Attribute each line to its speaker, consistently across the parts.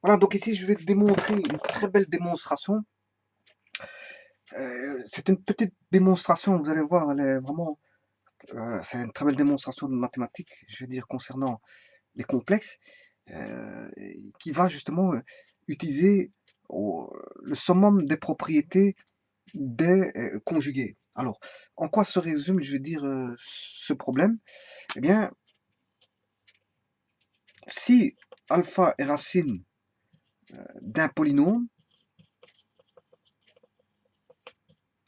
Speaker 1: Voilà, donc ici, je vais te démontrer une très belle démonstration. C'est une petite démonstration, vous allez voir, elle est vraiment, c'est une très belle démonstration de mathématiques, je veux dire, concernant les complexes, euh, qui va justement utiliser le summum des propriétés des conjugués. Alors, en quoi se résume, je veux dire, ce problème? Eh bien, si alpha est racine d'un polynôme,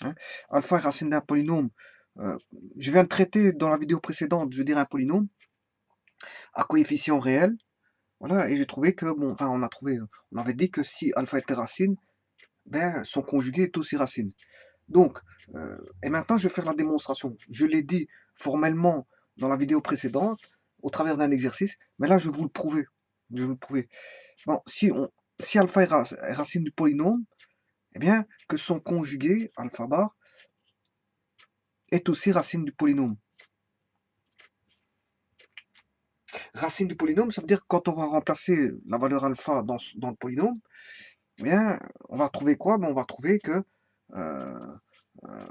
Speaker 1: hein, alpha est racine d'un polynôme, euh, je viens de traiter dans la vidéo précédente, je veux dire un polynôme à coefficient réel, voilà, et j'ai trouvé que, bon, enfin, on avait dit que si alpha était racine, ben, son conjugué est aussi racine. Donc, et maintenant, je vais faire la démonstration. Je l'ai dit formellement dans la vidéo précédente, au travers d'un exercice, mais là, je vais vous le prouver. Je vais vous le prouver. Bon, si alpha est racine du polynôme, eh bien, que son conjugué, alpha bar, est aussi racine du polynôme. Racine du polynôme, ça veut dire que quand on va remplacer la valeur alpha dans le polynôme, eh bien, on va trouver quoi? Ben, on va trouver que euh, euh,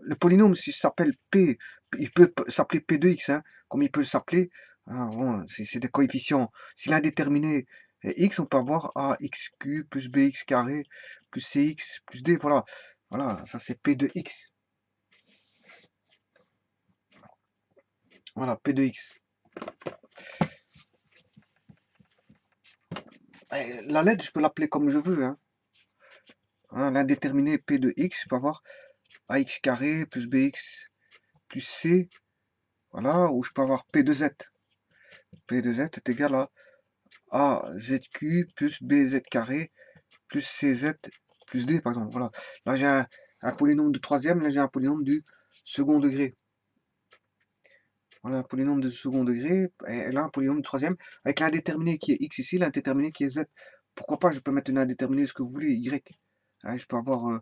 Speaker 1: le polynôme, s'il s'appelle P, il peut s'appeler P de x, hein, comme il peut s'appeler, bon, c'est des coefficients. Si l'indéterminé est x, on peut avoir ax³ plus bx carré plus cx plus d, voilà. Voilà, ça c'est P de x. Voilà, P de x. Et la lettre, je peux l'appeler comme je veux, hein. L'indéterminé P de x, je peux avoir ax carré plus bx plus c, voilà, ou je peux avoir P de z. P de z est égal à AZQ plus BZ carré plus CZ plus D, par exemple. Voilà. Là, j'ai un polynôme de troisième, là, j'ai un polynôme du second degré. Voilà, un polynôme de second degré, et là, un polynôme de troisième, avec l'indéterminé qui est X ici, l'indéterminé qui est Z. Pourquoi pas, je peux mettre une indéterminée, ce que vous voulez, Y. Hein, je peux avoir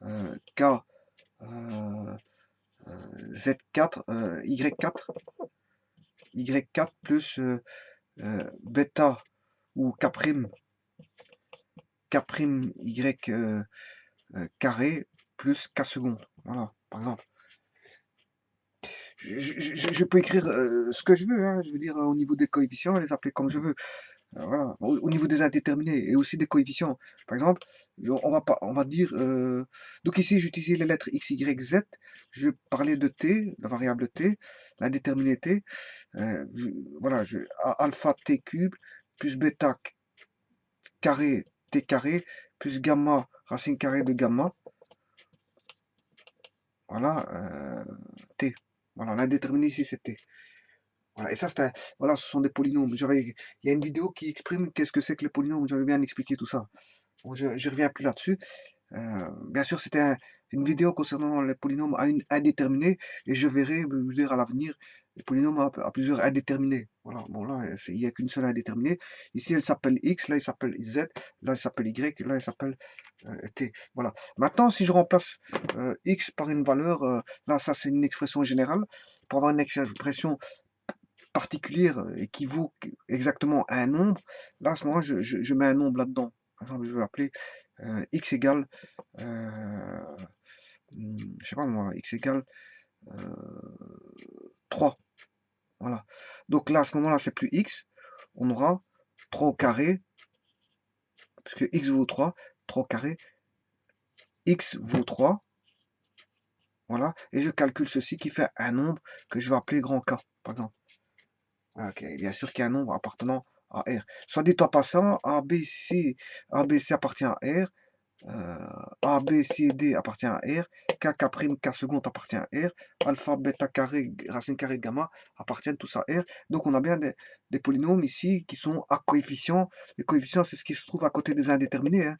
Speaker 1: K, Z4, Y4, Y4 plus bêta ou K', K', carré plus K seconde. Voilà, par exemple. Je peux écrire ce que je veux, hein, je veux dire, au niveau des coefficients, les appeler comme je veux. Voilà. Au niveau des indéterminés et aussi des coefficients. Par exemple, on va dire. Donc ici, j'utilisais les lettres x, y, z. Je parlais de t, la variable t, l'indéterminé t. Voilà, alpha t cube plus bêta carré t carré plus gamma racine carrée de gamma. Voilà, t. Voilà, l'indéterminé ici c'est t. Voilà, et ça, voilà, ce sont des polynômes. Il y a une vidéo qui exprime qu'est-ce que c'est que les polynômes. J'avais bien expliqué tout ça. Bon, je ne reviens plus là-dessus. Bien sûr, c'était une vidéo concernant les polynômes à une indéterminée, et je verrai, je veux dire, à l'avenir, les polynômes à plusieurs indéterminés. Voilà, bon là, il n'y a qu'une seule indéterminée. Ici, elle s'appelle x, là, il s'appelle z, là, il s'appelle y, là, il s'appelle t. Voilà. Maintenant, si je remplace x par une valeur, là, ça, c'est une expression générale. Pour avoir une expression particulière et qui vaut exactement un nombre, là, à ce moment-là, je mets un nombre là-dedans. Par exemple, je vais appeler x égale, je sais pas moi, x égale 3. Voilà. Donc là, à ce moment-là, c'est plus x. On aura 3 au carré, puisque x vaut 3, 3 au carré, x vaut 3. Voilà. Et je calcule ceci qui fait un nombre que je vais appeler grand K, par exemple. Ok, bien sûr qu'il y a un nombre appartenant à R. Soit dit en passant, ABC appartient à R, A, B, C, D appartient à R, K, K', K seconde appartient à R, alpha, bêta carré, racine carrée, gamma appartiennent tous à R. Donc on a bien des polynômes ici qui sont à coefficients. Les coefficients, c'est ce qui se trouve à côté des indéterminés,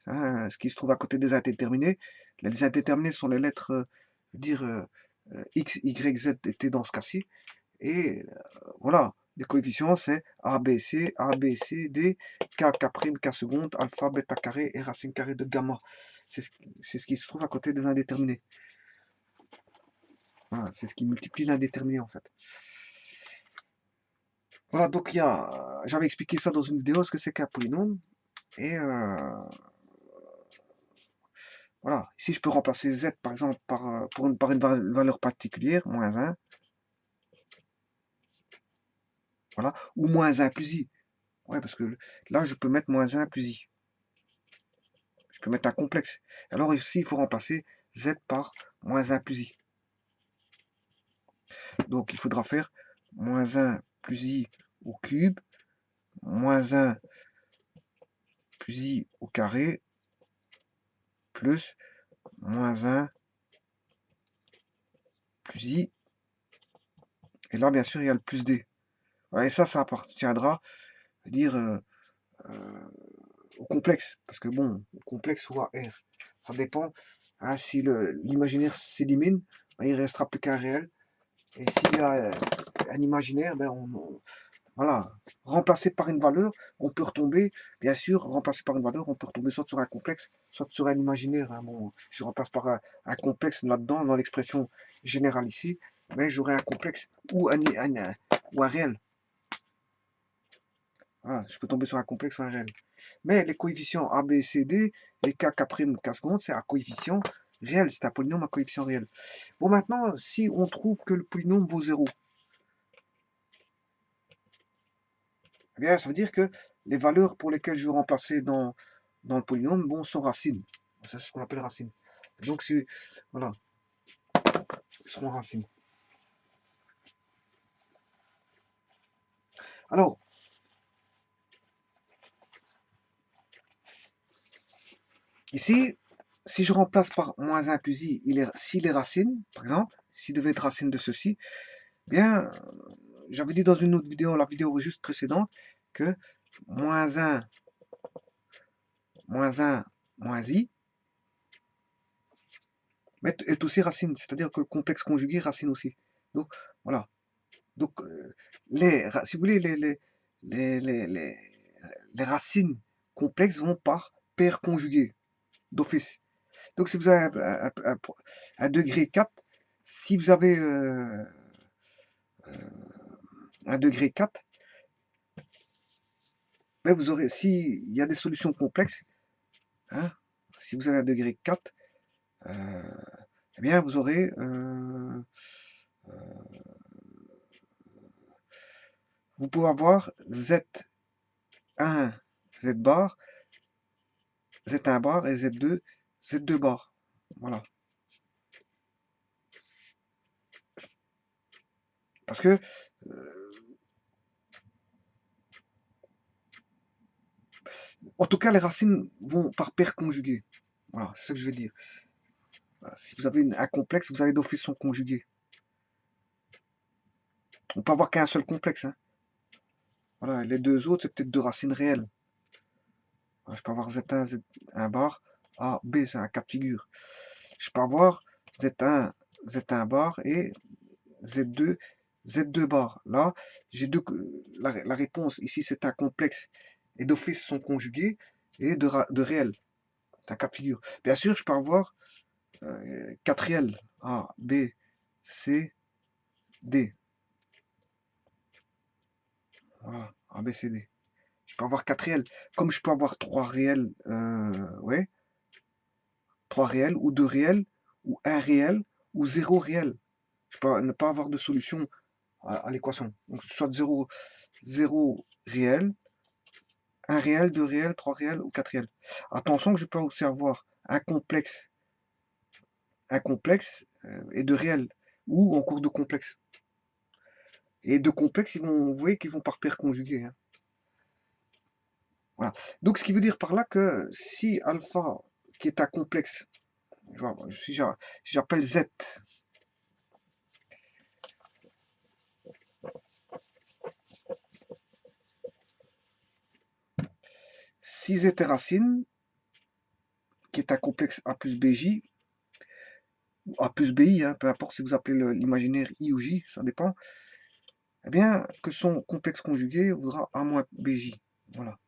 Speaker 1: hein. Ce qui se trouve à côté des indéterminés. Les indéterminés sont les lettres, je veux dire, X, Y, Z étaient dans ce cas-ci. Et voilà, les coefficients, c'est A, B, C, D, K, K', K seconde, alpha, bêta carré et racine carrée de gamma. C'est ce qui se trouve à côté des indéterminés. Voilà, c'est ce qui multiplie l'indéterminé en fait. Voilà, donc j'avais expliqué ça dans une vidéo, ce que c'est qu'un polynôme. Et voilà, ici je peux remplacer z par exemple par une valeur particulière, moins 1, voilà, ou moins 1 plus i. Ouais, parce que là je peux mettre moins 1 plus i. Je peux mettre un complexe. Alors ici il faut remplacer z par moins 1 plus i. Donc il faudra faire moins 1 plus i au cube, moins 1 plus i au carré, plus moins 1 plus i. Et là, bien sûr, il y a le plus d. Ouais, et ça appartiendra, dire, au complexe. Parce que bon, au complexe ou à R. Ça dépend. Hein, si l'imaginaire s'élimine, ben, il ne restera plus qu'un réel. Et s'il y a un imaginaire, ben voilà, remplacé par une valeur, on peut retomber, bien sûr, remplacé par une valeur, on peut retomber soit sur un complexe, soit sur un imaginaire. Hein. Bon, je remplace par un complexe là-dedans, dans l'expression générale ici, mais j'aurai un complexe ou ou un réel. Voilà, je peux tomber sur un complexe ou un réel. Mais les coefficients A, B, C, D, et K, K', K seconde, c'est un coefficient réel, c'est un polynôme à coefficient réel. Bon, maintenant, si on trouve que le polynôme vaut 0, eh bien, ça veut dire que les valeurs pour lesquelles je vais remplacer dans le polynôme, bon, sont racines. Ça, c'est ce qu'on appelle racine. Donc, voilà, ils seront racines. Alors, ici, si je remplace par moins 1 plus i, s'il est racine, par exemple, s'il devait être racine de ceci, eh bien, j'avais dit dans une autre vidéo, la vidéo juste précédente, que moins 1, moins i, est aussi racine. C'est-à-dire que le complexe conjugué est racine aussi. Donc, voilà. Donc, si vous voulez, les racines complexes vont par paire conjuguée d'office. Donc, si vous avez un degré 4, si vous avez un degré 4, ben vous aurez, s'il y a des solutions complexes, hein, si vous avez un degré 4, eh bien, vous aurez, vous pouvez avoir Z1, Z bar, Z1 bar et Z2, Z2 bar. Voilà. Parce que en tout cas, les racines vont par paire conjuguée. Voilà, c'est ce que je veux dire. Voilà, si vous avez un complexe, vous avez d'office son conjugué. On peut avoir qu'un seul complexe. Hein. Voilà, les deux autres, c'est peut-être deux racines réelles. Voilà, je peux avoir Z1, Z1 bar, A, B, c'est un cas de figure. Je peux avoir Z1, Z1 bar et Z2, Z2 bar. Là, j'ai la réponse ici, c'est un complexe et d'office sont conjugués et de réel. C'est un cas de figure. Bien sûr, je peux avoir 4 réels. A, B, C, D. Voilà, A, B, C, D. Je peux avoir 4 réels. Comme je peux avoir 3 réels, ouais, 3 réels, ou 2 réels, ou un réel, ou 0 réel. Je peux ne pas avoir de solution à l'équation. Donc, soit 0, 0 réel, 1 réel, 2 réels, 3 réels ou 4 réels. Attention que je peux aussi avoir un complexe et de réels, ou en cours de complexe. Et de complexes, vous voyez qu'ils vont par paire conjuguée. Hein. Voilà. Donc, ce qui veut dire par là que si alpha, qui est un complexe, si j'appelle z, si z est racine, qui est un complexe A plus BJ, ou A plus BI, hein, peu importe si vous appelez l'imaginaire I ou J, ça dépend, eh bien, que son complexe conjugué vaudra A moins BJ. Voilà.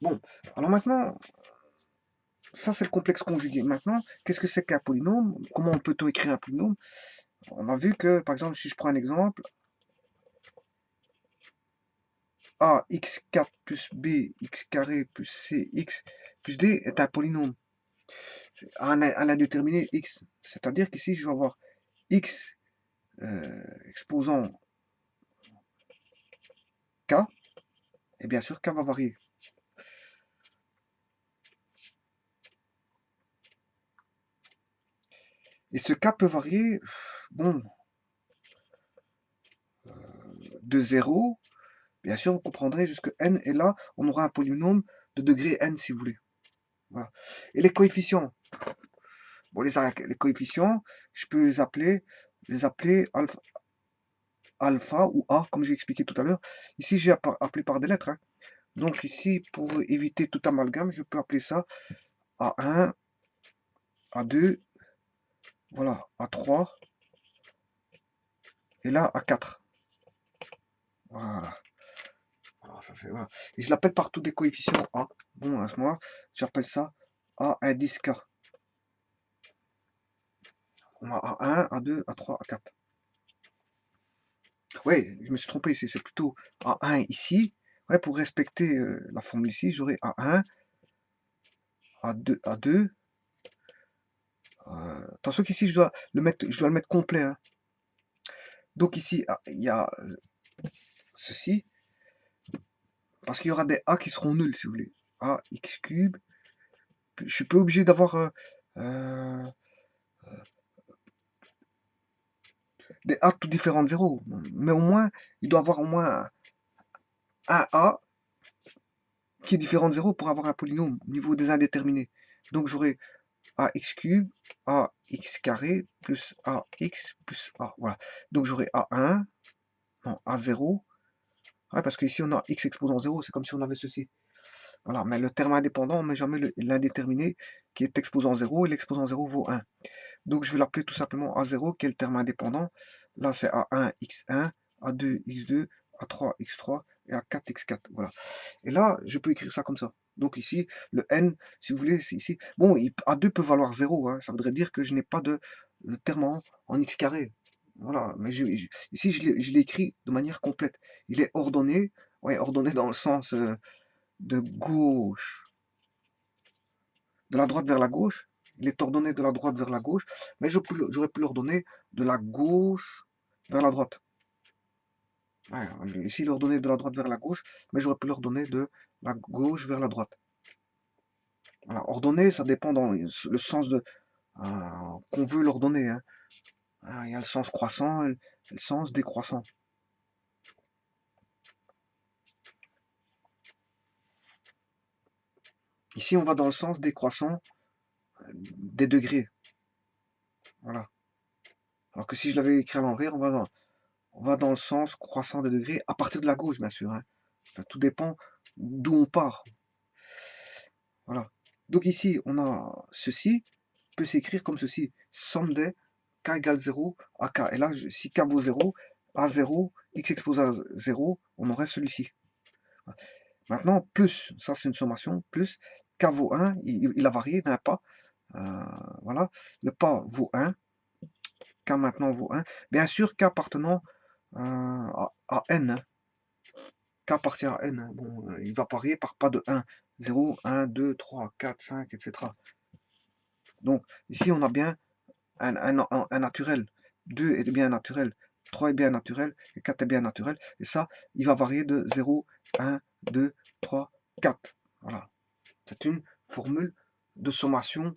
Speaker 1: Bon, alors maintenant, ça c'est le complexe conjugué. Maintenant, qu'est-ce que c'est qu'un polynôme? Comment peut-on écrire un polynôme? On a vu que, par exemple, si je prends un exemple, A x4 plus B x carré plus C x plus D est un polynôme à un indéterminé x. C'est-à-dire qu'ici, je vais avoir x exposant k, et bien sûr, k va varier. Et ce k peut varier, bon, de 0, bien sûr, vous comprendrez, jusque n, et là, on aura un polynôme de degré n, si vous voulez. Voilà. Et les coefficients, bon, les coefficients, je peux les appeler alpha ou a, comme j'ai expliqué tout à l'heure. Ici, j'ai appelé par des lettres, hein. Donc ici, pour éviter tout amalgame, je peux appeler ça A1, A2, voilà, A3, et là A4. Voilà. Alors, ça, voilà. Et je l'appelle partout des coefficients A. Bon, à ce moment-là, j'appelle ça A indice K. On a A1, A2, A3, A4. Ouais, je me suis trompé ici, c'est plutôt A1 ici. Ouais, pour respecter la formule ici, j'aurai A1, A2, A2. Attention qu'ici, je dois le mettre complet, hein. Donc ici, il y a ceci, parce qu'il y aura des A qui seront nuls, si vous voulez. A, x cube. Je suis pas obligé d'avoir des A tout différents de 0. Mais au moins, il doit avoir au moins un A qui est différent de 0 pour avoir un polynôme au niveau des indéterminés. Donc j'aurai ax cube, ax carré, plus ax plus a. Voilà. Donc j'aurai a1, non, a0. Ouais, parce qu'ici on a x exposant 0, c'est comme si on avait ceci. Voilà, mais le terme indépendant, on ne met jamais l'indéterminé qui est exposant 0, et l'exposant 0 vaut 1. Donc je vais l'appeler tout simplement A0, qui est le terme indépendant. Là, c'est A1, X1, A2, X2, A3, X3 et A4, X4. Voilà. Et là, je peux écrire ça comme ça. Donc ici, le N, si vous voulez, c'est ici. Bon, A2 peut valoir 0. Hein. Ça voudrait dire que je n'ai pas de terme en X carré. Voilà. Mais ici, je l'ai écrit de manière complète. Il est ordonné. Ouais, ordonné dans le sens de gauche, de la droite vers la gauche. Il est ordonné de la droite vers la gauche, mais j'aurais pu l'ordonner de la gauche vers la droite. Ouais, ici, il est ordonné de la droite vers la gauche, mais j'aurais pu l'ordonner de la gauche vers la droite. Voilà, ordonner, ça dépend dans le sens qu'on veut l'ordonner. Hein. Il y a le sens croissant et le sens décroissant. Ici, on va dans le sens décroissant des degrés. Voilà. Alors que si je l'avais écrit à l'envers, on va dans le sens croissant des degrés à partir de la gauche, bien sûr. Hein. Tout dépend d'où on part. Voilà. Donc ici, on a ceci, peut s'écrire comme ceci. Somme des k égale 0 à k. Et là, si k vaut 0, à 0, x exposé à 0, on aurait celui-ci. Maintenant, plus, ça c'est une sommation, plus k vaut 1, il a varié d'un pas. Voilà, le pas vaut 1, k maintenant vaut 1. Bien sûr, k appartenant à n. Hein. K appartient à n. Hein. Bon, il va varier par pas de 1. 0, 1, 2, 3, 4, 5, etc. Donc, ici, on a bien un naturel. 2 est bien naturel. 3 est bien naturel. Et 4 est bien naturel. Et ça, il va varier de 0, 1, 2, 3, 4. Voilà. C'est une formule de sommation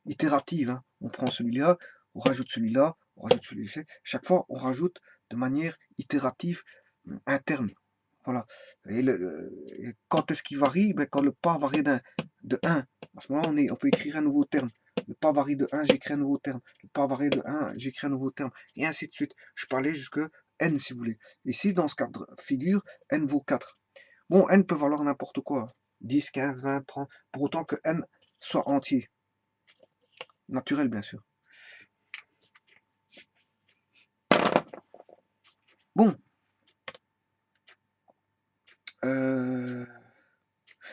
Speaker 1: itérative. Hein. On prend celui-là, on rajoute celui-là, on rajoute celui-ci. Chaque fois, on rajoute de manière itérative un terme. Voilà. Et quand est-ce qu'il varie? Ben, quand le pas varie de 1. À ce moment-là, on peut écrire un nouveau terme. Le pas varie de 1, j'écris un nouveau terme. Le pas varie de 1, j'écris un nouveau terme. Et ainsi de suite. Je peux aller jusque n si vous voulez. Ici, dans ce cadre figure, n vaut 4. Bon, n peut valoir n'importe quoi. 10, 15, 20, 30. Pour autant que n soit entier. Naturel, bien sûr. Bon.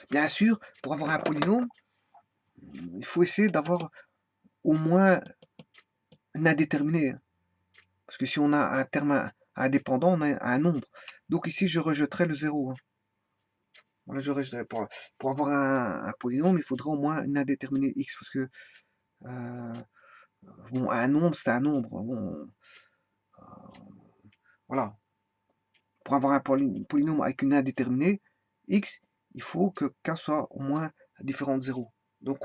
Speaker 1: Bien sûr, pour avoir un polynôme, il faut essayer d'avoir au moins un indéterminé. Parce que si on a un terme indépendant, on a un nombre. Donc ici, je rejetterai le 0. Hein. Voilà, je rejetterai. Pour avoir un polynôme, il faudrait au moins une indéterminée x. Parce que bon, un nombre, c'est un nombre. Bon, voilà. Pour avoir un polynôme avec une indéterminée x, il faut que k soit au moins différent de 0. Donc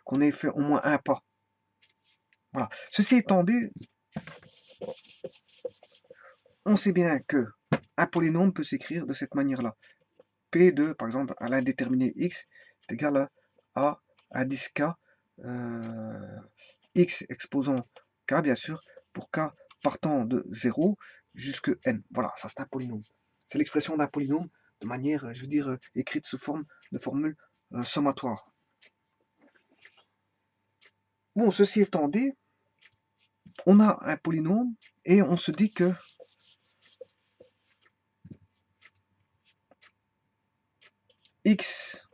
Speaker 1: qu'on ait fait au moins un pas. Voilà. Ceci étant dit, on sait bien que un polynôme peut s'écrire de cette manière-là. P de, par exemple, à l'indéterminé x est égal à indice k, x exposant k, bien sûr, pour k partant de 0 jusqu'à n. Voilà, ça c'est un polynôme. C'est l'expression d'un polynôme de manière, je veux dire, écrite sous forme de formule sommatoire. Bon, ceci étant dit, on a un polynôme et on se dit que x,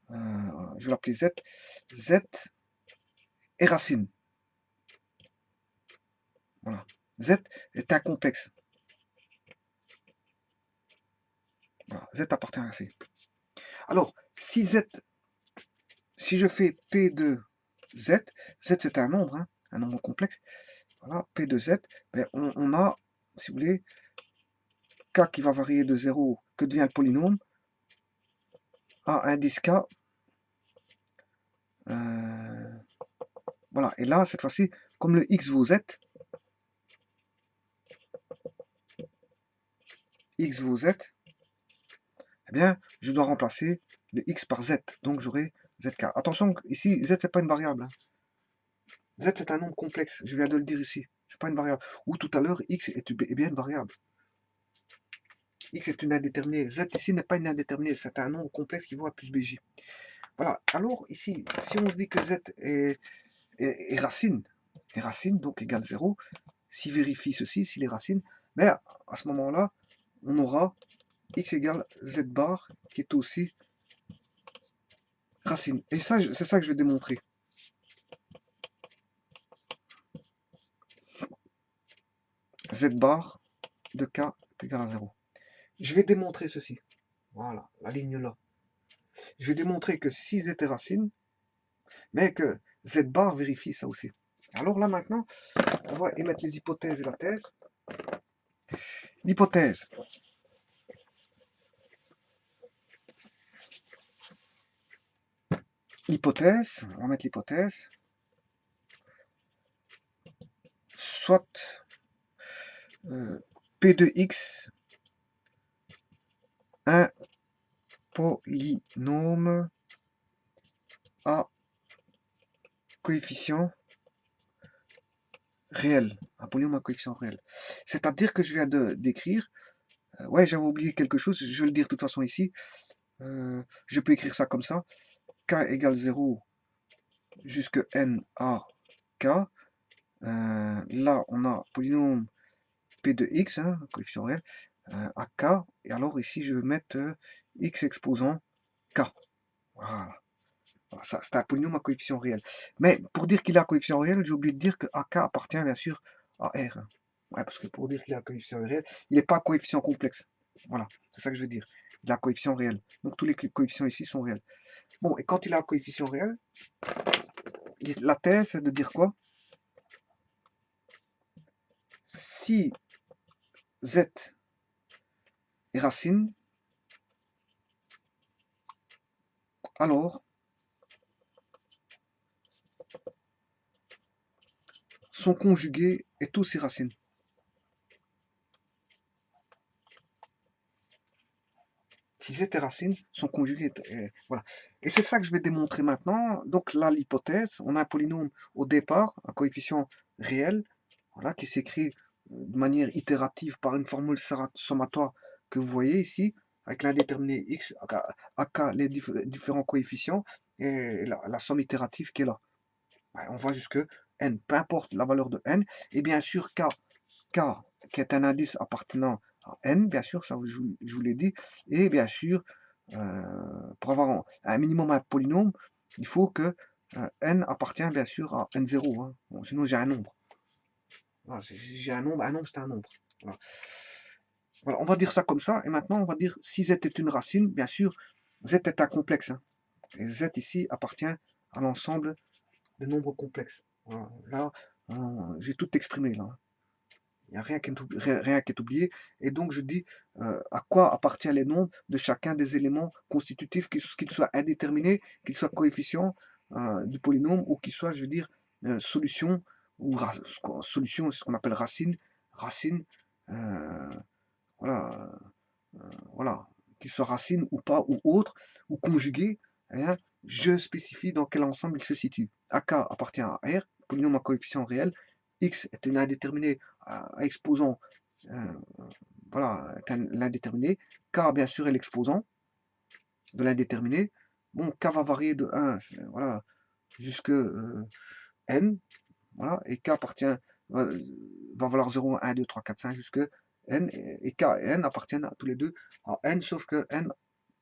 Speaker 1: je vais l'appeler z, z est racine. Voilà. Z est un complexe. Voilà. Z appartient à C. Alors, si je fais P de Z, Z c'est un nombre, hein, un nombre complexe. Voilà, P de Z, ben on a, si vous voulez, K qui va varier de 0, que devient le polynôme, à indice K. Voilà, et là, cette fois-ci, comme le X vaut Z, eh bien, je dois remplacer le X par Z. Donc, j'aurai ZK. Attention, ici, Z, c'est pas une variable. Hein. Z, c'est un nombre complexe. Je viens de le dire ici. C'est pas une variable. Ou tout à l'heure, X est bien une variable. X est une indéterminée. Z ici n'est pas une indéterminée. C'est un nombre complexe qui vaut A plus BJ. Voilà. Alors, ici, si on se dit que Z est racine, donc égale 0, s'il vérifie ceci, s'il est racine, ben, à ce moment-là, on aura X égale Z bar, qui est aussi racine. Et ça, c'est ça que je vais démontrer. Z bar de K est égal à 0. Je vais démontrer ceci. Voilà, la ligne là. Je vais démontrer que si Z est racine, mais que Z bar vérifie ça aussi. Alors là maintenant, on va émettre les hypothèses et la thèse. L'hypothèse. Hypothèse, on va mettre l'hypothèse. Soit P de X, un polynôme à coefficient réel. Un polynôme à coefficient réel. C'est-à-dire que je viens de décrire. Ouais, j'avais oublié quelque chose, je vais le dire de toute façon ici. Je peux écrire ça comme ça. K égale 0 jusqu'à n à k. Là, on a polynôme P de x, hein, coefficient réel, à k. Et alors ici, je vais mettre x exposant k. Voilà. Ça, c'est un polynôme à coefficient réel. Mais pour dire qu'il a coefficient réel, j'ai oublié de dire que AK appartient bien sûr à R. Ouais, parce que pour dire qu'il a coefficient réel, il n'est pas coefficient complexe. Voilà, c'est ça que je veux dire. Il a coefficient réel. Donc tous les coefficients ici sont réels. Bon, et quand il a un coefficient réel, la thèse, c'est de dire quoi? Si Z est racine, alors son conjugué est aussi racine. Si Z est racine, son conjugué est voilà. Et c'est ça que je vais démontrer maintenant. Donc là, l'hypothèse, on a un polynôme au départ, un coefficient réel, voilà, qui s'écrit de manière itérative par une formule sommatoire que vous voyez ici, avec l'indéterminé x, ak les différents coefficients, et la somme itérative qui est là. On va jusque n, peu importe la valeur de n, et bien sûr k qui est un indice appartenant à n, bien sûr, ça je vous l'ai dit, et bien sûr, pour avoir un minimum un polynôme, il faut que n appartient bien sûr à n0, hein. Bon, sinon j'ai un nombre. Voilà, j'ai un nombre c'est un nombre. Voilà. Voilà, on va dire ça comme ça, et maintenant on va dire si z est une racine, bien sûr, z est un complexe, hein, et z ici appartient à l'ensemble des nombres complexes. Voilà, là, j'ai tout exprimé, là. Il n'y a rien qui est oublié, et donc je dis à quoi appartiennent les nombres de chacun des éléments constitutifs, qu'ils soient indéterminés, qu'ils soient coefficients du polynôme, ou qu'ils soient, je veux dire, solution, ou solution, c'est ce qu'on appelle racine, euh, voilà, voilà, qu'il soit racine ou pas, ou autre, ou conjugué, hein, je spécifie dans quel ensemble il se situe. AK appartient à R, polynôme à coefficient réel, X est une indéterminée à exposant, euh, voilà, est l'indéterminé, K bien sûr est l'exposant de l'indéterminé. Bon, K va varier de 1, voilà, jusque N, voilà, et K appartient, va, va valoir 0, 1, 2, 3, 4, 5, jusque N, et K et N appartiennent à tous les deux à N, sauf que N,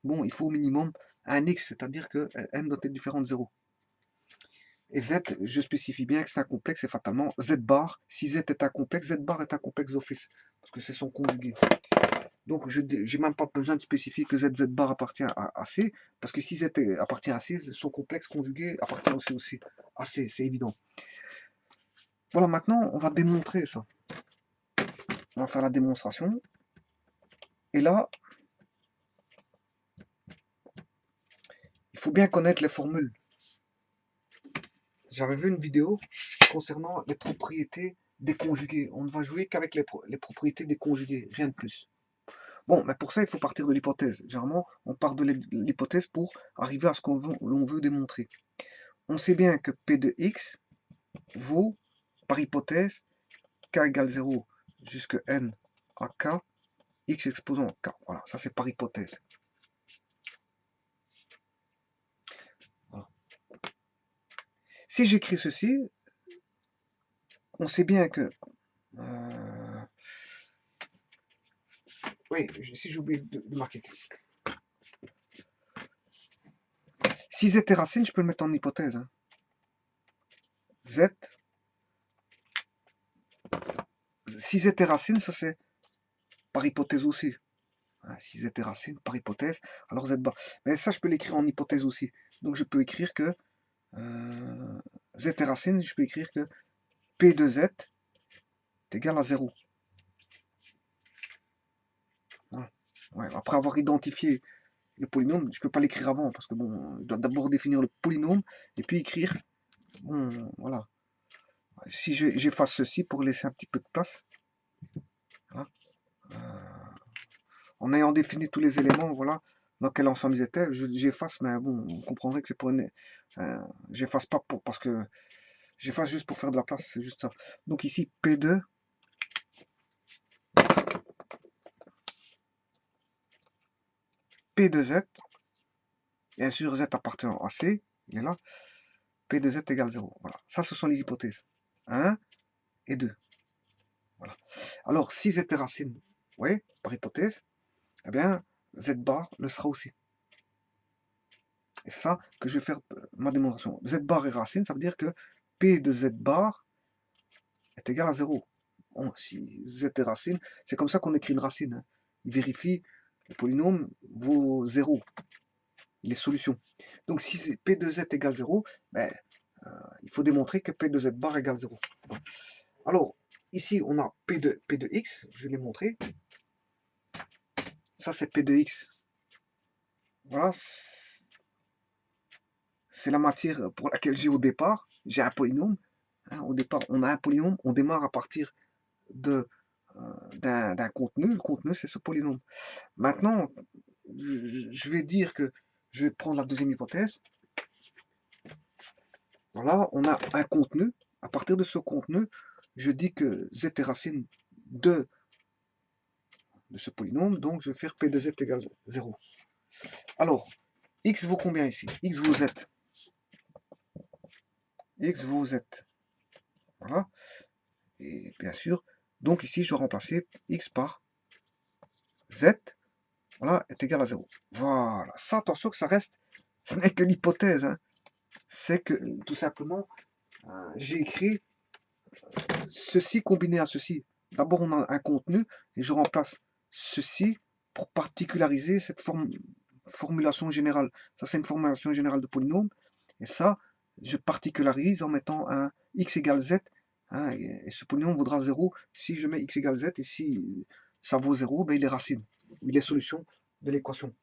Speaker 1: bon, il faut au minimum un X, c'est-à-dire que N doit être différent de 0. Et Z, je spécifie bien que c'est un complexe, et fatalement, Z bar, si Z est un complexe, Z bar est un complexe d'office, parce que c'est son conjugué. Donc, je n'ai même pas besoin de spécifier que Z bar appartient à C, parce que si Z appartient à C, son complexe conjugué appartient aussi à C, c'est évident. Voilà, maintenant, on va démontrer ça. On va faire la démonstration. Et là, il faut bien connaître les formules. J'avais vu une vidéo concernant les propriétés des conjugués. On ne va jouer qu'avec les propriétés des conjugués, rien de plus. Bon, mais pour ça, il faut partir de l'hypothèse. Généralement, on part de l'hypothèse pour arriver à ce l'on veut démontrer. On sait bien que P de X vaut, par hypothèse, K égale 0 jusque N à K, X exposant K. Voilà, ça c'est par hypothèse. Voilà. Si j'écris ceci, on sait bien que... oui, si j'ai oublié de marquer. Si Z est racine, je peux le mettre en hypothèse. Hein. Z. Si Z est racine, ça c'est par hypothèse aussi. Hein, si Z est racine, par hypothèse, alors Z bar. Mais ça, je peux l'écrire en hypothèse aussi. Donc je peux écrire que Z est racine, je peux écrire que P de Z est égal à 0. Ouais, après avoir identifié le polynôme, je ne peux pas l'écrire avant, parce que bon, je dois d'abord définir le polynôme, et puis écrire, bon, voilà. Si j'efface ceci pour laisser un petit peu de place, voilà. En ayant défini tous les éléments, voilà, dans quel ensemble ils étaient, j'efface, mais bon, vous comprendrez que c'est pour une... j'efface pas parce que... J'efface juste pour faire de la place, c'est juste ça. Donc ici, P2, P de Z, bien sûr Z appartient à C, il est là, P de Z égale 0. Voilà, ça ce sont les hypothèses. 1 et 2. Voilà. Alors, si Z est racine, oui, par hypothèse, eh bien, Z bar le sera aussi. Et c'est ça que je vais faire ma démonstration. Z bar est racine, ça veut dire que P de Z bar est égal à 0. Bon, si Z est racine, c'est comme ça qu'on écrit une racine. Hein. Il vérifie le polynôme vaut 0, les solutions. Donc si P de Z égale 0, ben, il faut démontrer que P de Z bar égale 0. Alors, ici, on a P de X, je l'ai montré. Ça, c'est P de X. Voilà. C'est la matière pour laquelle j'ai au départ. J'ai un polynôme. Hein, au départ, on a un polynôme. On démarre à partir d'un contenu. Le contenu, c'est ce polynôme. Maintenant, je vais dire que je vais prendre la deuxième hypothèse. Voilà, on a un contenu. À partir de ce contenu, je dis que z est racine de ce polynôme. Donc, je vais faire P de z égale 0. Alors, x vaut combien ici? X vaut z. X vaut z. Voilà. Et bien sûr, donc ici, je vais remplacer x par z, voilà, est égal à 0. Voilà. Ça, attention que ça reste, ce n'est que l'hypothèse. Hein. C'est que, tout simplement, j'ai écrit ceci combiné à ceci. D'abord, on a un contenu et je remplace ceci pour particulariser cette formulation générale. Ça, c'est une formulation générale de polynôme. Et ça, je particularise en mettant un x égale z. Hein, et ce polynôme vaudra 0 si je mets x égale z. Et si ça vaut 0, ben, il est racine. Il est solution de l'équation.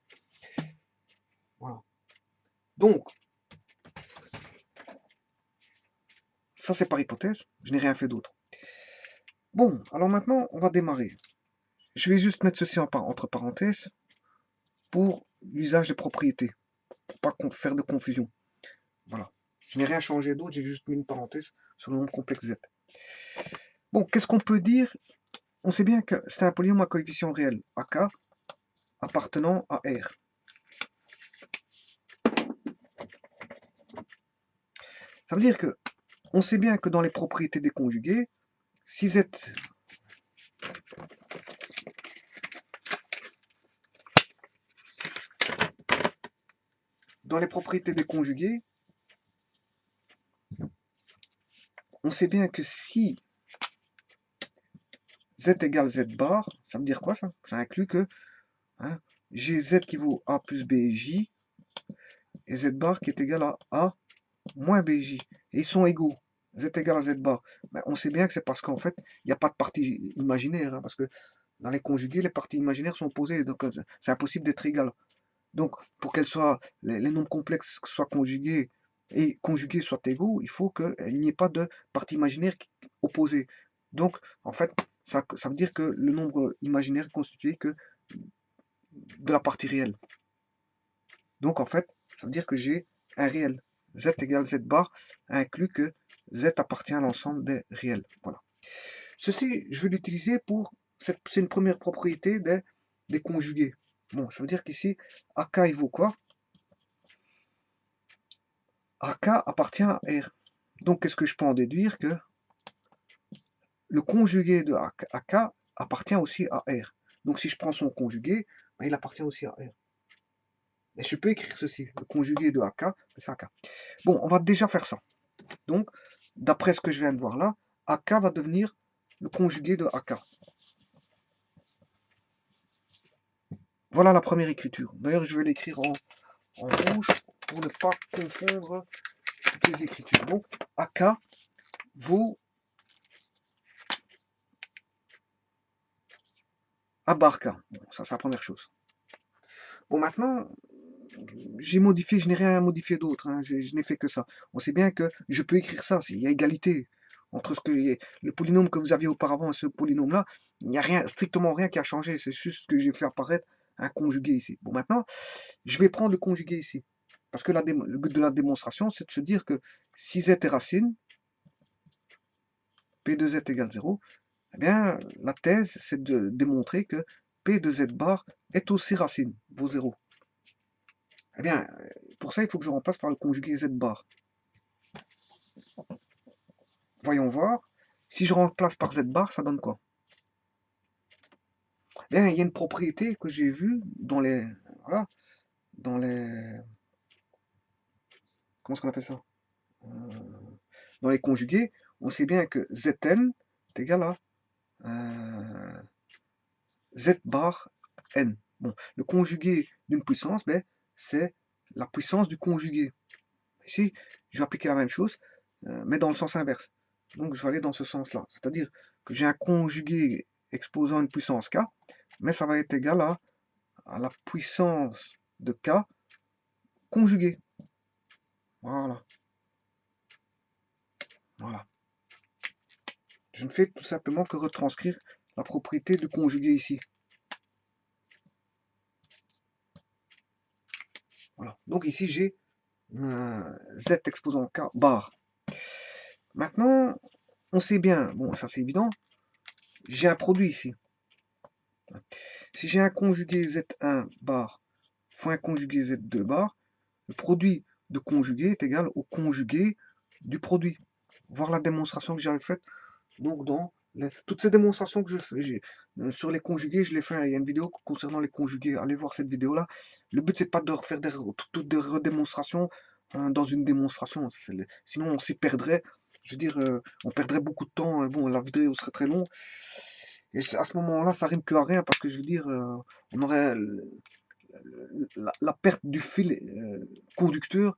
Speaker 1: Voilà. Donc, ça, c'est par hypothèse. Je n'ai rien fait d'autre. Bon, alors maintenant, on va démarrer. Je vais juste mettre ceci entre parenthèses pour l'usage des propriétés, pour pas faire de confusion. Voilà. Je n'ai rien changé d'autre, j'ai juste mis une parenthèse sur le nombre complexe z. Bon, qu'est-ce qu'on peut dire? On sait bien que c'est un polynôme à coefficient réel, AK, appartenant à R. Ça veut dire que on sait bien que dans les propriétés des conjugués, si z dans les propriétés des conjugués, on sait bien que si z égale z bar, ça veut dire quoi ça? Ça inclut que hein, j'ai z qui vaut a plus bj et z bar qui est égal à a moins bj. Et ils sont égaux. Z égale à z bar. Ben, on sait bien que c'est parce qu'en fait, il n'y a pas de partie imaginaire. Hein, parce que dans les conjugués, les parties imaginaires sont opposées. Donc c'est impossible d'être égal. Donc pour qu'elles soient, les nombres complexes soient conjugués et conjugués soient égaux, il faut qu'il n'y ait pas de partie imaginaire opposée. Donc en fait, ça veut dire que le nombre imaginaire est constitué que de la partie réelle. Donc en fait, ça veut dire que j'ai un réel. Z égale Z bar inclut que Z appartient à l'ensemble des réels. Voilà. Ceci, je vais l'utiliser pour, c'est une première propriété des conjugués. Bon, ça veut dire qu'ici, AK il vaut quoi? AK appartient à R. Donc qu'est-ce que je peux en déduire? Que le conjugué de AK appartient aussi à R. Donc si je prends son conjugué, ben, il appartient aussi à R. Et je peux écrire ceci, le conjugué de AK, c'est AK. Bon, on va déjà faire ça. Donc, d'après ce que je viens de voir là, AK va devenir le conjugué de AK. Voilà la première écriture. D'ailleurs, je vais l'écrire en rouge pour ne pas confondre toutes les écritures. Donc, AK vaut A bar K. Bon, ça, c'est la première chose. Bon, maintenant, j'ai modifié, je n'ai rien modifié d'autre. Hein, je n'ai fait que ça. On sait bien que je peux écrire ça. Il y a égalité entre le polynôme que vous aviez auparavant et ce polynôme-là. Il n'y a rien, strictement rien qui a changé. C'est juste que j'ai fait apparaître un conjugué ici. Bon, maintenant, je vais prendre le conjugué ici. Parce que le but de la démonstration, c'est de se dire que si z est racine, p de z égale 0, eh bien, la thèse, c'est de démontrer que p de z bar est aussi racine, vaut 0. Eh bien, pour ça, il faut que je remplace par le conjugué z bar. Voyons voir. Si je remplace par z bar, ça donne quoi? Eh bien, il y a une propriété que j'ai vue dans les... Voilà, dans les... Comment est-ce qu'on appelle ça? Dans les conjugués, on sait bien que Zn est égal à Z bar n. Bon, le conjugué d'une puissance, ben, c'est la puissance du conjugué. Ici, je vais appliquer la même chose, mais dans le sens inverse. Donc, je vais aller dans ce sens-là. C'est-à-dire que j'ai un conjugué exposant une puissance k, mais ça va être égal à la puissance de k conjuguée. Voilà. Voilà. Je ne fais tout simplement que retranscrire la propriété de conjugué ici. Voilà. Donc ici, j'ai Z exposant K bar. Maintenant, on sait bien, bon, ça c'est évident, j'ai un produit ici. Si j'ai un conjugué Z1 bar fois un conjugué Z2 bar, le produit de conjugué est égal au conjugué du produit. Voir la démonstration que j'avais faite. Donc, toutes ces démonstrations que je fais sur les conjugués, je les fais. Il y a une vidéo concernant les conjugués. Allez voir cette vidéo-là. Le but, c'est pas de refaire toutes des redémonstrations dans une démonstration. Sinon, on s'y perdrait. Je veux dire, on perdrait beaucoup de temps, bon, la vidéo serait très longue, et à ce moment-là, ça rime que à rien, parce que je veux dire, on aurait la perte du fil conducteur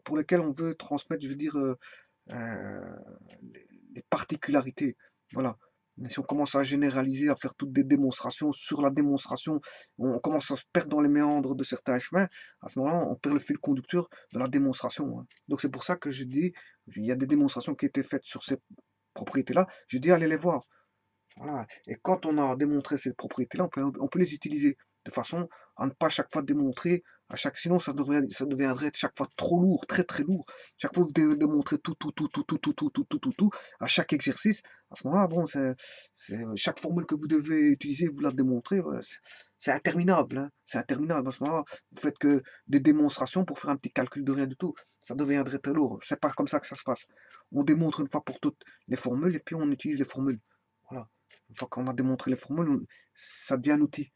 Speaker 1: pour lequel on veut transmettre, je veux dire, euh, les particularités. Voilà. Mais si on commence à généraliser, à faire toutes des démonstrations sur la démonstration, on commence à se perdre dans les méandres de certains chemins, à ce moment-là, on perd le fil conducteur de la démonstration, hein. Donc c'est pour ça que je dis, il y a des démonstrations qui étaient faites sur ces propriétés-là, je dis allez les voir. Voilà. Et quand on a démontré ces propriétés-là, on peut les utiliser de façon à ne pas chaque fois démontrer, sinon ça deviendrait chaque fois trop lourd, très très lourd. Chaque fois vous devez démontrer tout, à chaque exercice. À ce moment-là, bon, chaque formule que vous devez utiliser, vous la démontrez, ouais, c'est interminable, hein. C'est interminable. À ce moment-là, vous faites que des démonstrations pour faire un petit calcul de rien du tout. Ça deviendrait très lourd. C'est pas comme ça que ça se passe. On démontre une fois pour toutes les formules et puis on utilise les formules. Voilà. Une fois qu'on a démontré les formules, ça devient un outil.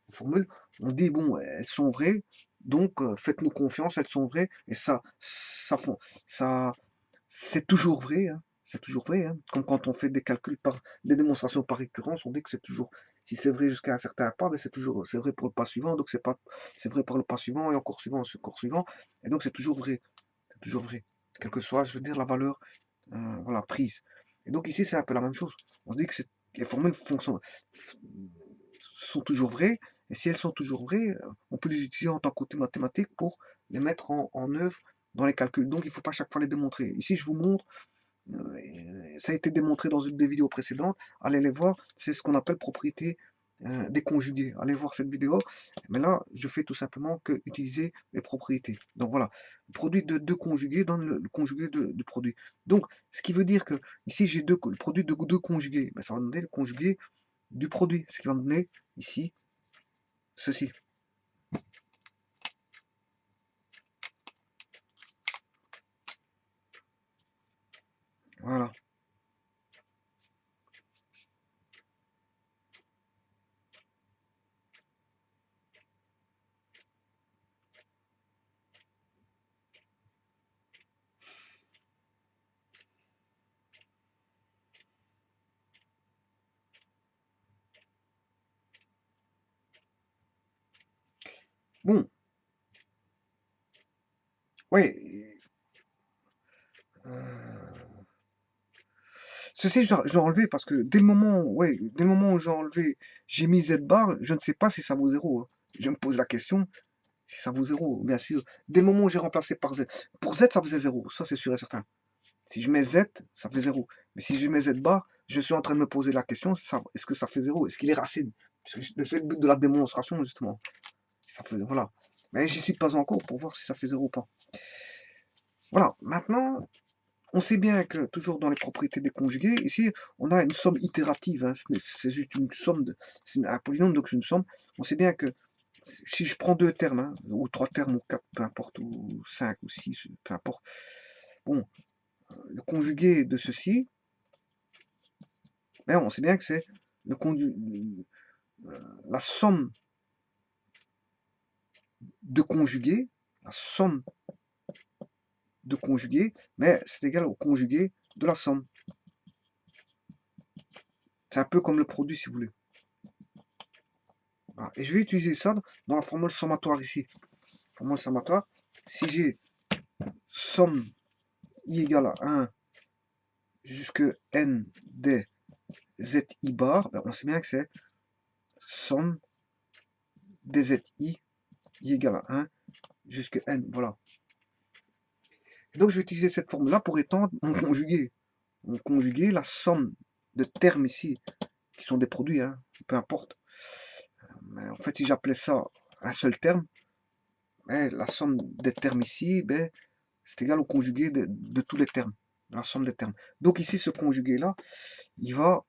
Speaker 1: Les formules, on dit, bon, elles sont vraies, donc faites-nous confiance, elles sont vraies, et ça c'est toujours vrai, hein, c'est toujours vrai, hein. Comme quand on fait des calculs des démonstrations par récurrence, on dit que c'est toujours, si c'est vrai jusqu'à un certain pas, ben c'est vrai pour le pas suivant, donc c'est vrai pour le pas suivant, et encore suivant, et donc c'est toujours vrai, quelle que soit, je veux dire, la valeur, voilà, prise. Et donc ici, c'est un peu la même chose. On se dit que les formules sont toujours vraies, et si elles sont toujours vraies, on peut les utiliser en tant qu'outil mathématique pour les mettre en œuvre dans les calculs. Donc il ne faut pas chaque fois les démontrer. Ici, je vous montre, ça a été démontré dans une des vidéos précédentes, allez les voir, c'est ce qu'on appelle propriété des conjugués. Allez voir cette vidéo, mais là, je fais tout simplement que utiliser les propriétés. Donc voilà, le produit de deux conjugués donne le conjugué du produit. Donc, ce qui veut dire que ici, j'ai le produit de deux conjugués, ben, ça va me donner le conjugué du produit, ce qui va me donner ici ceci. Voilà. Bon, ouais. Ceci, je dois enlever parce que dès le moment, ouais, dès le moment où j'ai enlevé, j'ai mis Z bar, je ne sais pas si ça vaut 0, hein. Je me pose la question si ça vaut 0, bien sûr. Dès le moment où j'ai remplacé par Z, pour Z, ça faisait 0, ça c'est sûr et certain. Si je mets Z, ça fait 0. Mais si je mets Z bar, je suis en train de me poser la question, est-ce que ça fait 0? Est-ce qu'il est racine? C'est le but de la démonstration, justement. Ça fait, voilà. Mais j'y suis pas encore pour voir si ça fait 0 ou pas. Voilà, maintenant, on sait bien que, toujours dans les propriétés des conjugués, ici, on a une somme itérative, hein. C'est juste une somme, c'est un polynôme, donc c'est une somme. On sait bien que si je prends deux termes, hein, ou trois termes, ou quatre, peu importe, ou cinq, ou six, peu importe, bon, le conjugué de ceci, ben, on sait bien que c'est la somme de conjugués, la somme de conjugués, mais c'est égal au conjugué de la somme. C'est un peu comme le produit, si vous voulez. Voilà. Et je vais utiliser ça dans la formule sommatoire ici. Formule sommatoire, si j'ai somme i égale à 1 jusque n des zi bar, ben on sait bien que c'est somme des zi i égale à 1 jusque n. Voilà. Donc je vais utiliser cette formule-là pour étendre mon conjugué. Mon conjugué, la somme de termes ici, qui sont des produits, hein, peu importe. Mais en fait, si j'appelais ça un seul terme, ben, la somme des termes ici, ben, c'est égal au conjugué de tous les termes, la somme des termes. Donc ici, ce conjugué-là, il va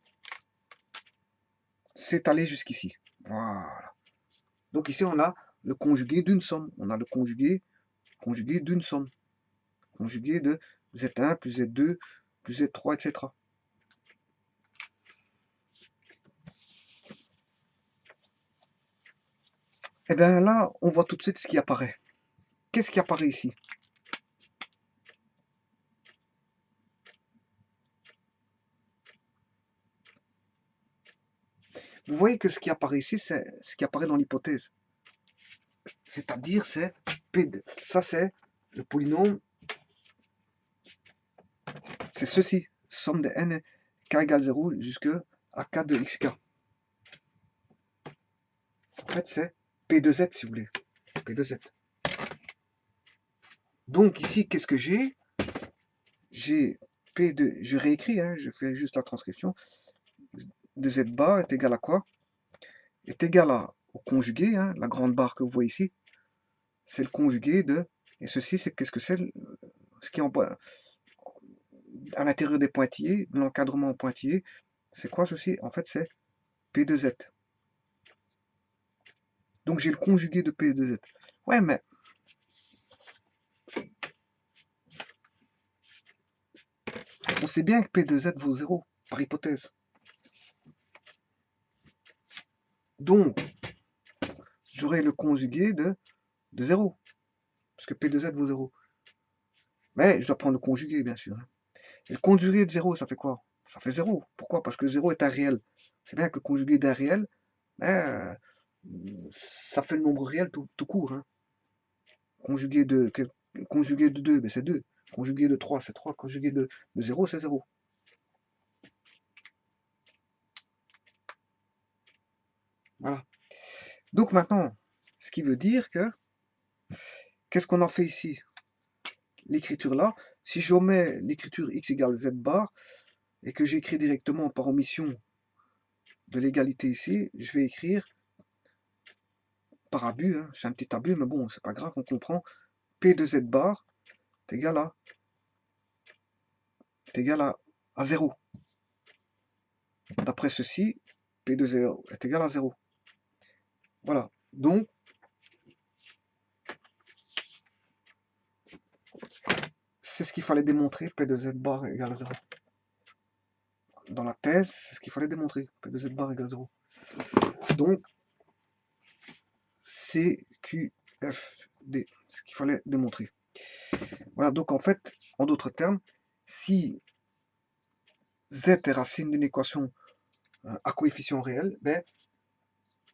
Speaker 1: s'étaler jusqu'ici. Voilà. Donc ici, on a le conjugué d'une somme. On a le conjugué d'une somme. Conjugué de Z1 plus Z2 plus Z3, etc. Et bien là, on voit tout de suite ce qui apparaît. Qu'est-ce qui apparaît ici? vous voyez que ce qui apparaît ici, c'est ce qui apparaît dans l'hypothèse. C'est-à-dire, c'est P de... Ça, c'est le polynôme. C'est ceci. Somme de n k égale 0 jusqu'à k de xk. En fait, c'est P de z, si vous voulez. P de z. Donc, ici, qu'est-ce que j'ai? J'ai P de... Je réécris, hein, je fais juste la transcription. De z bar est égal à quoi? Est égal au conjugué, hein, la grande barre que vous voyez ici. C'est le conjugué de... Et ceci, c'est qu'est-ce que c'est? Ce qui est à l'intérieur des pointillés, de l'encadrement en pointillé. C'est quoi ceci? En fait, c'est P de z. Donc, j'ai le conjugué de P de z. Ouais, mais... on sait bien que P de z vaut 0, par hypothèse. Donc, j'aurai le conjugué de 0. Parce que P de z vaut 0. Mais je dois prendre le conjugué, bien sûr. Et le conjugué de 0, ça fait quoi? Ça fait 0. Pourquoi? Parce que 0 est un réel. C'est bien que le conjugué d'un réel, ben, ça fait le nombre réel tout court. Hein. Conjugué de 2, ben c'est 2. Conjugué de 3, c'est 3. Conjugué de 0, c'est 0. Voilà. Donc maintenant, ce qui veut dire que, qu'est-ce qu'on en fait ici? L'écriture là, si je mets l'écriture x égale z bar, et que j'écris directement par omission de l'égalité ici, je vais écrire par abus, hein, c'est un petit abus, mais bon, c'est pas grave, on comprend. P de z bar est égal à 0. D'après ceci, P de 0 est égal à 0. Voilà, donc, c'est ce qu'il fallait démontrer, P de z bar est égal à 0. Dans la thèse, c'est ce qu'il fallait démontrer, P de z bar égale 0. Donc, CQFD, ce qu'il fallait démontrer. Voilà, donc en fait, en d'autres termes, si z est racine d'une équation à coefficient réel, ben,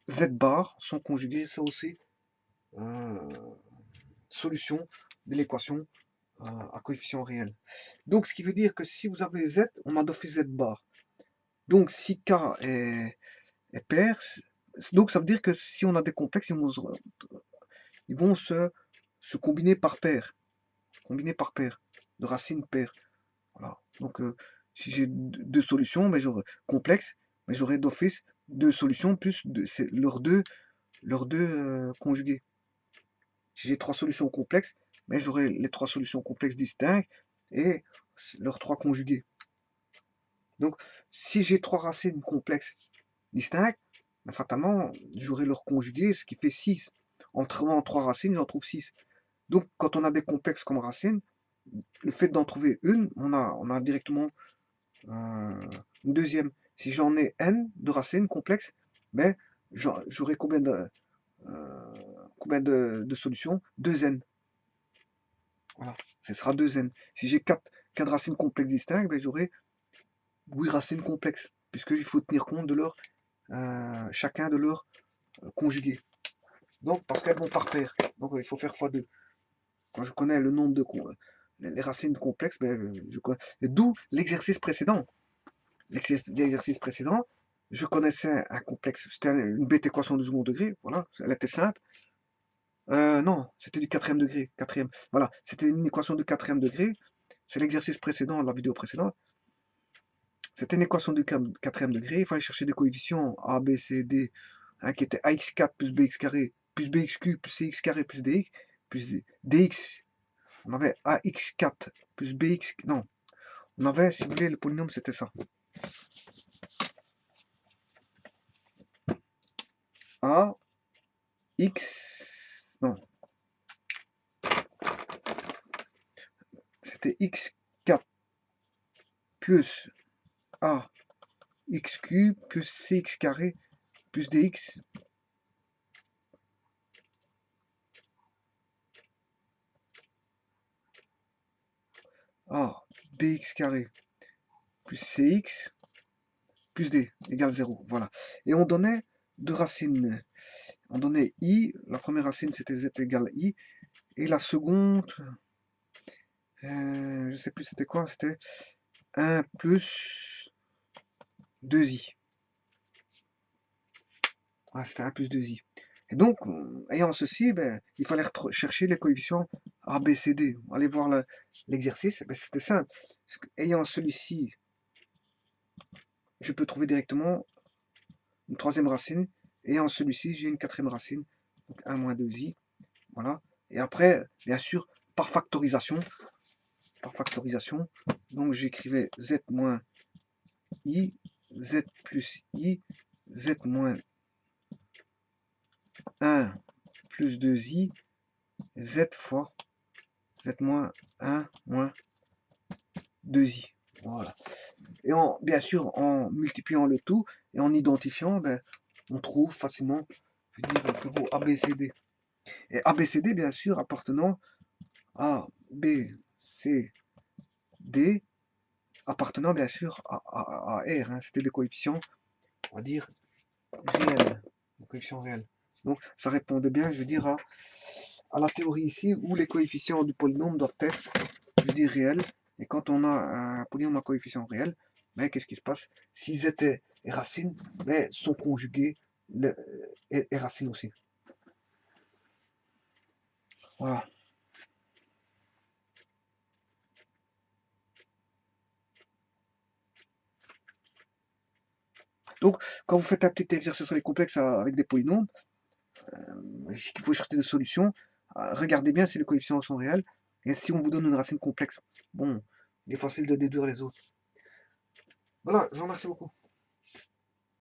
Speaker 1: z bar, son conjugué, c'est aussi solution de l'équation à coefficient réel. Donc, ce qui veut dire que si vous avez z, on a d'office z bar. Donc, si k est pair, donc ça veut dire que si on a des complexes, ils vont se combiner par paire. Combiner par paire, de racines paires. Voilà. Donc, si j'ai deux solutions, ben, complexes, mais j'aurai d'office deux solutions plus leurs deux conjugués. Si j'ai trois solutions complexes, mais j'aurai les trois solutions complexes distinctes et leurs trois conjugués. Donc, si j'ai trois racines complexes distinctes, ben, fatalement, j'aurai leurs conjugués, ce qui fait 6. En trouvant trois racines, j'en trouve 6. Donc, quand on a des complexes comme racines, le fait d'en trouver une, on a directement une deuxième. Si j'en ai n de racines complexes, ben, j'aurai combien de solutions? 2n. Voilà, ce sera 2n. Si j'ai 4 racines complexes distinctes, ben, j'aurai 8 racines complexes, puisqu'il faut tenir compte de chacun de leurs conjugués. Donc, parce qu'elles vont par paire. Donc, il faut faire x2. Quand je connais le nombre de les racines complexes, ben, je connais. D'où l'exercice précédent. L'exercice précédent, je connaissais un complexe. C'était une bête équation de second degré. Voilà, elle était simple. Non, c'était du quatrième degré. Quatrième. Voilà, c'était une équation de quatrième degré. C'est l'exercice précédent, la vidéo précédente. C'était une équation de quatrième degré. Il fallait chercher des coefficients A, B, C, D, hein, qui étaient ax4 plus bx carré plus bxq plus cx carré plus dx plus dx. On avait ax4 plus bx. Non, on avait, si vous voulez, le polynôme, c'était ça. A, x. Non. C'était x4 plus a xq plus cx carré plus dx a bx carré plus cx plus D égale 0. Voilà. Et on donnait deux racines. On donnait I, la première racine c'était Z égale I, et la seconde, je sais plus c'était quoi, c'était 1 plus 2i. Ouais, c'était 1 plus 2i. Et donc, ayant ceci, ben, il fallait chercher les coefficients A, B, C, D. Allez voir l'exercice, ben, c'était simple. Ayant celui-ci, je peux trouver directement une troisième racine, et en celui-ci, j'ai une quatrième racine, donc 1 moins 2i, voilà. Et après, bien sûr, par factorisation, donc j'écrivais z moins i, z plus i, z moins 1 plus 2i, z fois z moins 1 moins 2i, voilà. Et bien sûr, en multipliant le tout et en identifiant, ben, on trouve facilement, je veux dire, le pivot ABCD. Et ABCD, bien sûr, appartenant à B, C, D, appartenant bien sûr à R. Hein. C'était des coefficients, on va dire, réels. Des coefficients réels. Donc, ça répondait bien, je veux dire, à la théorie ici, où les coefficients du polynôme doivent être, je veux dire, réels. Et quand on a un polynôme à coefficient réel, ben, qu'est-ce qui se passe? S'ils étaient racines, ben, sont conjugués et racines aussi. Voilà. Donc, quand vous faites un petit exercice sur les complexes avec des polynômes, qu'il faut chercher des solutions, regardez bien si les coefficients sont réels, et si on vous donne une racine complexe, bon, il est facile de déduire les autres. Voilà, je vous remercie beaucoup.